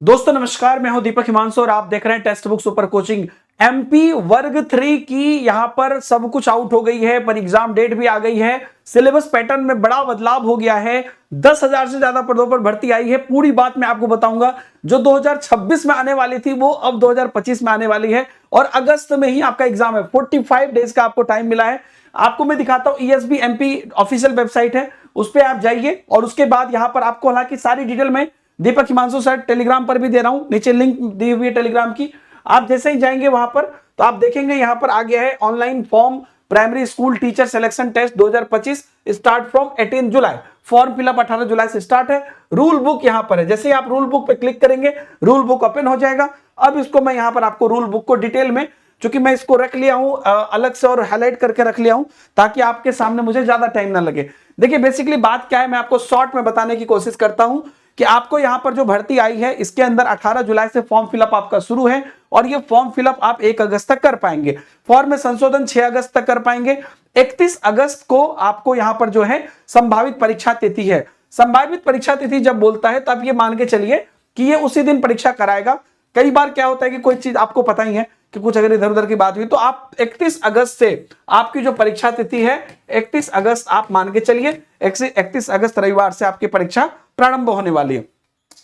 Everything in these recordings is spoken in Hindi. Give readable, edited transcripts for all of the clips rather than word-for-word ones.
दोस्तों नमस्कार, मैं हूं दीपक हिमांशु और आप देख रहे हैं text book super coaching. MP वर्ग 3 की यहां पर सब कुछ आउट हो गई है, पर एग्जाम डेट भी आ गई है। सिलेबस पैटर्न में बड़ा बदलाव हो गया है। 10,000 से ज्यादा पदों पर भर्ती आई है। पूरी बात मैं आपको बताऊंगा। जो 2026 में आने वाली थी वो अब 2025 में आने वाली है और अगस्त में ही आपका एग्जाम है। 45 डेज का आपको टाइम मिला है। आपको मैं दिखाता हूं, ईएसबी एमपी ऑफिशियल वेबसाइट है, उस पर आप जाइए और उसके बाद यहां पर आपको हालांकि सारी डिटेल में दीपक हिमांशु सर टेलीग्राम पर भी दे रहा हूं, नीचे लिंक दी हुई है टेलीग्राम की। आप जैसे ही जाएंगे वहां पर तो आप देखेंगे यहां पर आ गया है online form primary school teacher selection test 2025 start from 18 जुलाई। फॉर्म फिलअप 18 जुलाई से स्टार्ट है। रूल बुक यहां पर है, जैसे ही आप रूल बुक पे क्लिक करेंगे रूल बुक ओपन हो जाएगा। अब इसको मैं यहां पर आपको रूल बुक को डिटेल में, चूंकि मैं इसको रख लिया हूं अलग से और हाईलाइट करके रख लिया हूं ताकि आपके सामने मुझे ज्यादा टाइम ना लगे। देखिए बेसिकली बात क्या है, मैं आपको शॉर्ट में बताने की कोशिश करता हूं कि आपको यहां पर जो भर्ती आई है इसके अंदर 18 जुलाई से फॉर्म फिलअप आपका शुरू है और ये फॉर्म फिलअप आप 1 अगस्त तक कर पाएंगे। फॉर्म में संशोधन 6 अगस्त तक कर पाएंगे। 31 अगस्त को आपको यहां पर जो है संभावित परीक्षा तिथि है। संभावित परीक्षा तिथि जब बोलता है तब ये मान के चलिए कि ये उसी दिन परीक्षा कराएगा। कई बार क्या होता है कि कोई चीज आपको पता ही है कि कुछ अगर इधर उधर की बात हुई तो आप 31 अगस्त से आपकी जो परीक्षा तिथि है 31 अगस्त आप मान के चलिए 31 अगस्त रविवार से आपकी परीक्षा प्रारंभ होने वाली है।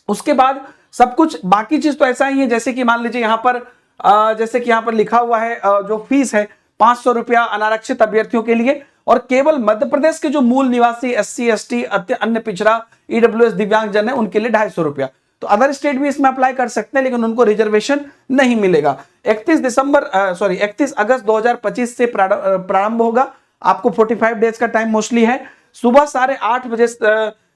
उसके बाद सब कुछ बाकी चीज तो ऐसा ही है, जैसे कि मान लीजिए यहां पर जैसे कि यहां पर लिखा हुआ है जो फीस है 500 रुपया अनारक्षित अभ्यर्थियों के लिए और केवल मध्य प्रदेश के जो मूल निवासी एससी एसटी अन्य पिछड़ा ईडब्ल्यूएस दिव्यांग जन है उनके लिए 250 रुपया। तो अदर स्टेट भी इसमें अप्लाई कर सकते हैं लेकिन उनको रिजर्वेशन नहीं मिलेगा। 31 अगस्त 2025 से प्रारंभ होगा। आपको 45 डेज का टाइम मोस्टली है। सुबह 8:30 बजे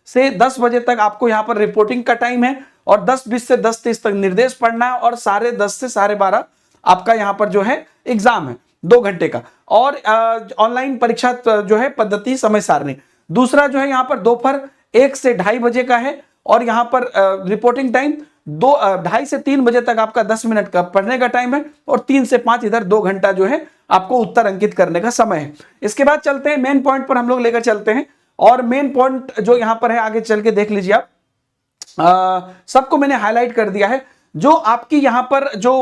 से 10 बजे तक आपको यहां पर रिपोर्टिंग का टाइम है और 10:20 से 10:30 तक निर्देश पढ़ना है और 10:30 से 12:30 आपका यहां पर जो है एग्जाम है 2 घंटे का। और ऑनलाइन परीक्षा जो है पद्धति समय सारणी दूसरा जो है यहां पर दोपहर 1 से 2:30 बजे का है और यहां पर रिपोर्टिंग टाइम 2:30 से 3 बजे तक आपका 10 मिनट का पढ़ने का टाइम है और 3 से 5 इधर 2 घंटा जो है आपको उत्तर अंकित करने का समय है। इसके बाद चलते हैं मेन पॉइंट पर, हम लोग लेकर चलते हैं और मेन पॉइंट जो यहां पर है आगे चल के देख लीजिए आप। सबको मैंने हाईलाइट कर दिया है। जो आपकी यहां पर जो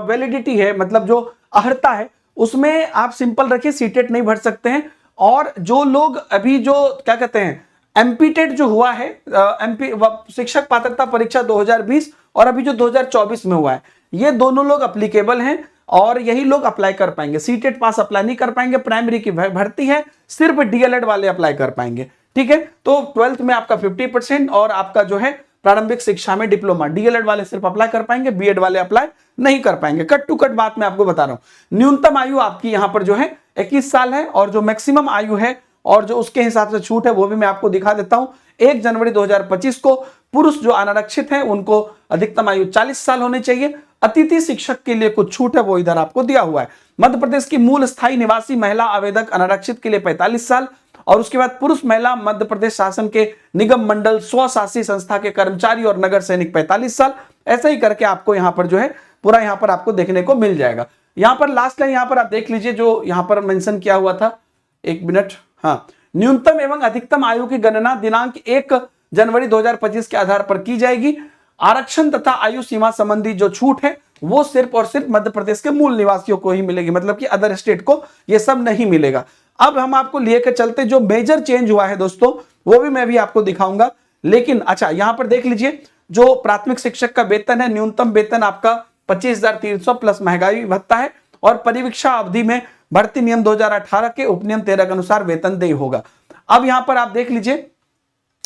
वैलिडिटी है, मतलब जो अर्हता है, उसमें आप सिंपल रखिए, सीटेट नहीं भर सकते हैं। और जो लोग अभी जो क्या कहते हैं एमपीटेट जो हुआ है एमपी शिक्षक पात्रता परीक्षा 2020 और अभी जो 2024 में हुआ है, ये दोनों लोग अप्लीकेबल हैं और यही लोग अप्लाई कर पाएंगे। सीटेट पास अप्लाई नहीं कर पाएंगे। प्राइमरी की भर्ती है, सिर्फ डीएलएड वाले अप्लाई कर पाएंगे। ठीक है, तो 12th में आपका 50% और आपका जो है प्रारंभिक शिक्षा में डिप्लोमा, डीएलएड वाले सिर्फ अप्लाई कर पाएंगे, बीएड वाले अप्लाई नहीं कर पाएंगे। कट टू कट बात मैं आपको बता रहा हूं। न्यूनतम आयु आपकी यहां पर जो है 21 साल है और जो मैक्सिमम आयु है और जो उसके हिसाब से छूट है वो भी मैं आपको दिखा देता हूं। 1 जनवरी 2025 को पुरुष जो अनारक्षित है उनको अधिकतम आयु 40 साल होनी चाहिए। अतिथि शिक्षक के लिए कुछ छूट है वो इधर आपको दिया हुआ है। मध्य प्रदेश की मूल स्थायी निवासी महिला आवेदक अनारक्षित के लिए 45 साल और उसके बाद पुरुष महिला मध्य प्रदेश शासन के निगम मंडल स्वशासी संस्था के कर्मचारी और नगर सैनिक 45 साल। ऐसे ही करके आपको यहां पर जो है पूरा यहां पर आपको देखने को मिल जाएगा। यहां पर लास्ट लाइन यहां पर आप देख लीजिए जो यहां पर मेंशन किया हुआ था, 1 मिनट। हाँ, न्यूनतम एवं अधिकतम आयु की गणना दिनांक 1 जनवरी 2025 के आधार पर की जाएगी। आरक्षण तथा आयु सीमा संबंधी जो छूट है वो सिर्फ और सिर्फ मध्य प्रदेश के मूल निवासियों को ही मिलेगी, मतलब कि अदर स्टेट को ये सब नहीं मिलेगा। अब हम आपको लेकर चलते जो मेजर चेंज हुआ है दोस्तों वो भी मैं भी आपको दिखाऊंगा। लेकिन अच्छा, यहां पर देख लीजिए जो प्राथमिक शिक्षक का वेतन है, न्यूनतम वेतन आपका 25,300 प्लस महंगाई भत्ता है और परिवीक्षा अवधि में भर्ती नियम 2018 के उपनियम 13 के अनुसार वेतन देय होगा। अब यहां पर आप देख लीजिए,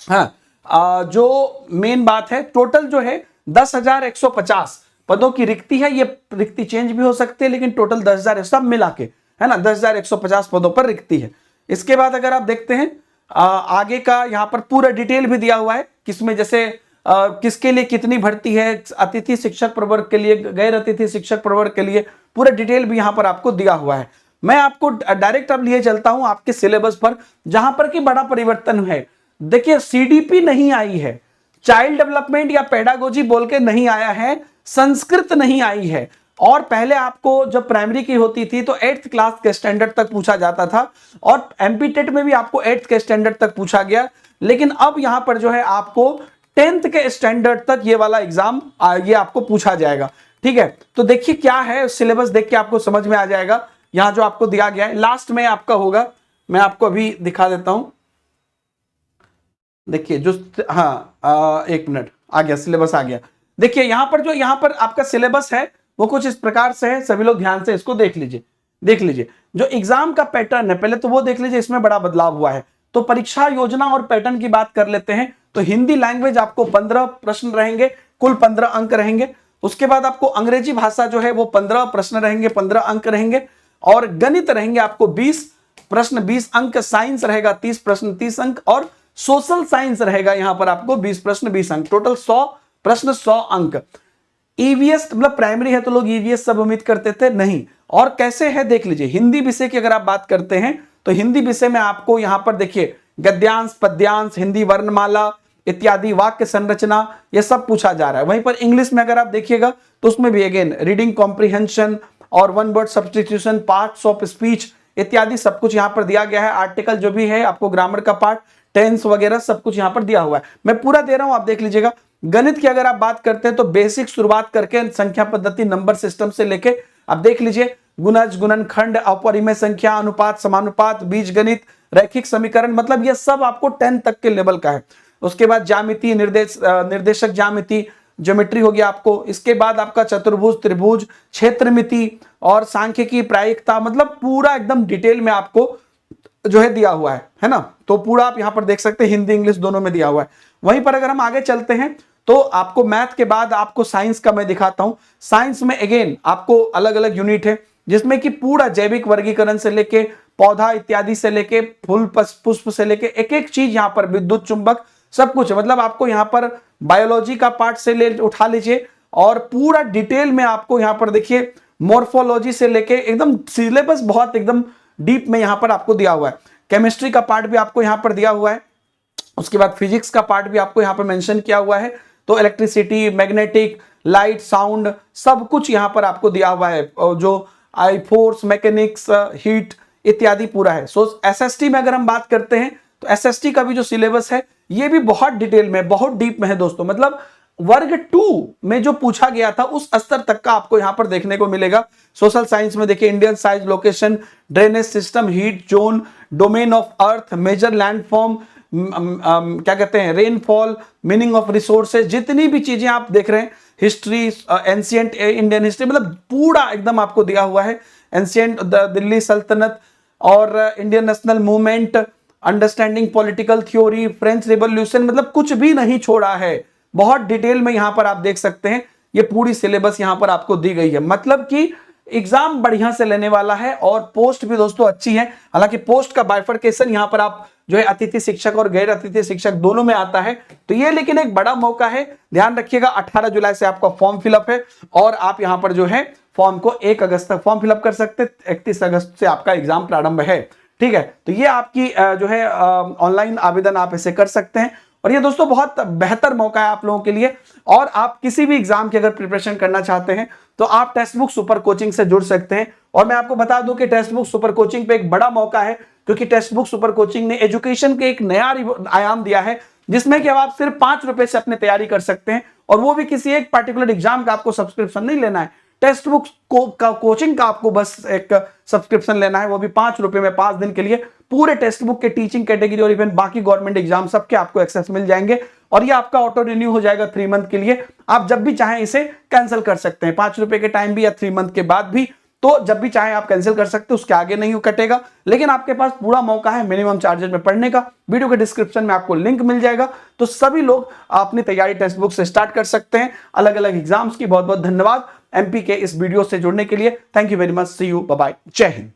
हाँ, जो मेन बात है टोटल जो है 10,150 पदों की रिक्ति है। ये रिक्ति चेंज भी हो सकती है लेकिन टोटल 10,000 सब मिला के है ना, 10,150 पदों पर रिक्ति है। इसके बाद अगर आप देखते हैं आगे का यहां पर पूरा डिटेल भी दिया हुआ है किसमें जैसे किसके लिए कितनी भर्ती है, अतिथि शिक्षक प्रवर्ग के लिए, गैर अतिथि शिक्षक प्रवर्ग के लिए, पूरा डिटेल भी यहां पर आपको दिया हुआ है। मैं आपको डायरेक्ट अब लिए चलता हूं आपके सिलेबस पर जहां पर कि बड़ा परिवर्तन है। देखिए सीडीपी नहीं आई है, चाइल्ड डेवलपमेंट या पेडागोजी बोल के नहीं आया है, संस्कृत नहीं आई है। और पहले आपको जब प्राइमरी की होती थी तो 8th क्लास के स्टैंडर्ड तक पूछा जाता था और एमपी टेट में भी आपको 8th के स्टैंडर्ड तक पूछा गया। लेकिन अब यहां पर जो है आपको 10th के स्टैंडर्ड तक ये वाला एग्जाम ये आपको पूछा जाएगा। ठीक है, तो देखिए क्या है सिलेबस, देख के आपको समझ में आ जाएगा। यहां जो आपको दिया गया है लास्ट में आपका होगा, मैं आपको अभी दिखा देता हूं। देखिए जो एक मिनट, आ गया सिलेबस आ गया। देखिए यहां पर आपका सिलेबस है वो कुछ इस प्रकार से है, सभी लोग ध्यान से इसको देख लीजिए। जो एग्जाम का पैटर्न है पहले तो वो देख लीजिए, इसमें बड़ा बदलाव हुआ है। तो परीक्षा योजना और पैटर्न की बात कर लेते हैं। तो हिंदी लैंग्वेज आपको 15 प्रश्न रहेंगे, कुल 15 अंक रहेंगे। उसके बाद आपको अंग्रेजी भाषा जो है वो 15 प्रश्न रहेंगे, 15 अंक रहेंगे। और गणित रहेंगे आपको 20 प्रश्न 20 अंक, साइंस रहेगा 30 प्रश्न 30 अंक, और सोशल साइंस रहेगा यहां पर आपको 20 प्रश्न 20 अंक, टोटल 100 प्रश्न 100 अंक। ईवीएस मतलब प्राइमरी है तो लोग ईवीएस सब उम्मीद करते थे, नहीं। और कैसे है देख लीजिए, हिंदी विषय की अगर आप बात करते हैं तो हिंदी विषय में आपको यहां पर देखिए गद्यांश, पद्यांश, हिंदी वर्णमाला इत्यादि, वाक्य संरचना, ये सब पूछा जा रहा है। वहीं पर इंग्लिश में अगर आप देखिएगा तो उसमें भी अगेन रीडिंग कॉम्प्रिहेंशन और one word substitution, parts of speech इत्यादि सब कुछ यहां पर दिया गया है। आर्टिकल जो भी है आपको, ग्रामर का पार्ट, टेंस वगैरह सब कुछ यहां पर दिया हुआ है। मैं पूरा दे रहा हूं, आप देख लीजिएगा। गणित की अगर आप बात करते हैं तो बेसिक शुरुआत करके संख्या पद्धति, नंबर सिस्टम से लेके आप देख लीजिए गुणज, गुणनखंड, अपरिमेय संख्या, अनुपात, समानुपात, बीज गणित, रैखिक समीकरण, मतलब ये सब आपको 10 तक के लेवल का है। उसके बाद ज्यामिति, निर्देशक ज्यामिति, ज्योमेट्री हो गया आपको। इसके बाद आपका चतुर्भुज, त्रिभुज, क्षेत्रमिति और सांख्यिकी, प्रायिकता, मतलब पूरा एकदम डिटेल में आपको जो है दिया हुआ है ना। तो पूरा आप यहां पर देख सकते हैं, हिंदी इंग्लिश दोनों में दिया हुआ है। वहीं पर अगर हम आगे चलते हैं तो आपको मैथ के बाद आपको साइंस का मैं दिखाता हूं। साइंस में अगेन आपको अलग अलग यूनिट है, जिसमें कि पूरा जैविक वर्गीकरण से लेके पौधा इत्यादि से लेके फूल पुष्प से लेके एक एक चीज, यहां पर विद्युत चुंबक सब कुछ है। मतलब आपको यहां पर बायोलॉजी का पार्ट से ले उठा लीजिए और पूरा डिटेल में आपको यहां पर देखिए मॉर्फोलॉजी से लेके एकदम सिलेबस बहुत एकदम डीप में यहां पर आपको दिया हुआ है। केमिस्ट्री का पार्ट भी आपको यहां पर दिया हुआ है। उसके बाद फिजिक्स का पार्ट भी आपको यहां पर मेंशन किया हुआ है। तो इलेक्ट्रिसिटी, मैग्नेटिक, लाइट, साउंड सब कुछ यहां पर आपको दिया हुआ है। जो आई फोर्स, मैकेनिक्स, हीट इत्यादि पूरा है। सो एसएसटी में अगर हम बात करते हैं तो एसएसटी का भी जो सिलेबस है ये भी बहुत डिटेल में, बहुत डीप में है दोस्तों। मतलब वर्ग 2 में जो पूछा गया था उस स्तर तक का आपको यहां पर देखने को मिलेगा। सोशल साइंस में देखिए Indian size, location, drainage system, heat zone, domain of earth, major landform, क्या कहते हैं, रेनफॉल, मीनिंग ऑफ रिसोर्सेज, जितनी भी चीजें आप देख रहे हैं, हिस्ट्री, एंशिएंट इंडियन हिस्ट्री, मतलब पूरा एकदम आपको दिया हुआ है। एंशिएंट दिल्ली सल्तनत और Indian national movement, understanding political theory, French revolution, मतलब कुछ भी नहीं छोड़ा है। बहुत डिटेल में यहां पर आप देख सकते हैं, ये पूरी सिलेबस यहां पर आपको दी गई है। मतलब कि एग्जाम बढ़िया से लेने वाला है और पोस्ट भी दोस्तों अच्छी है। हालांकि पोस्ट का बाइफरकेशन यहां पर आप जो है अतिथि शिक्षक और गैर अतिथि शिक्षक दोनों में आता है। तो ये लेकिन एक बड़ा मौका है, ध्यान रखिएगा। 18 जुलाई से आपका फॉर्म फिलअप है और आप यहां पर जो है फॉर्म को 1 अगस्त तक फॉर्म फिलअप कर सकते हैं। 31 अगस्त से आपका एग्जाम प्रारंभ है। ठीक है, तो ये आपकी जो है ऑनलाइन आवेदन आप इसे कर सकते हैं और ये दोस्तों बहुत बेहतर मौका है आप लोगों के लिए। और आप किसी भी एग्जाम की अगर प्रिपरेशन करना चाहते हैं तो आप टेक्स्ट बुक सुपर कोचिंग से जुड़ सकते हैं। और मैं आपको बता दूं कि टेक्स्ट बुक सुपर कोचिंग पे एक बड़ा मौका है, क्योंकि टेक्स्ट बुक सुपर कोचिंग ने एजुकेशन के एक नया आयाम दिया है, जिसमें कि अब आप सिर्फ 5 रुपए से अपनी तैयारी कर सकते हैं। और वो भी किसी एक पर्टिकुलर एग्जाम का आपको सब्सक्रिप्शन नहीं लेना है, टेक्स्ट बुक कोचिंग का आपको बस एक सब्सक्रिप्शन लेना है, वो भी 5 रुपए में 5 दिन के लिए। पूरे टेक्स्ट बुक के टीचिंग कैटेगरी और इवन बाकी गवर्नमेंट एग्जाम सबके आपको एक्सेस मिल जाएंगे और ये आपका ऑटो रिन्यू हो जाएगा 3 मंथ के लिए। आप जब भी चाहें इसे कैंसिल कर सकते हैं, 5 रुपए के टाइम भी या 3 मंथ के बाद भी। तो जब भी चाहें आप कैंसिल कर सकते हैं, उसके आगे नहीं कटेगा, लेकिन आपके पास पूरा मौका है मिनिमम चार्जेस में पढ़ने का। वीडियो के डिस्क्रिप्शन में आपको लिंक मिल जाएगा, तो सभी लोग अपनी तैयारी टेक्स्ट बुक से स्टार्ट कर सकते हैं अलग अलग एग्जाम्स की। बहुत बहुत धन्यवाद एमपी के इस वीडियो से जुड़ने के लिए। Thank you very much, see you, bye bye, जय हिंद।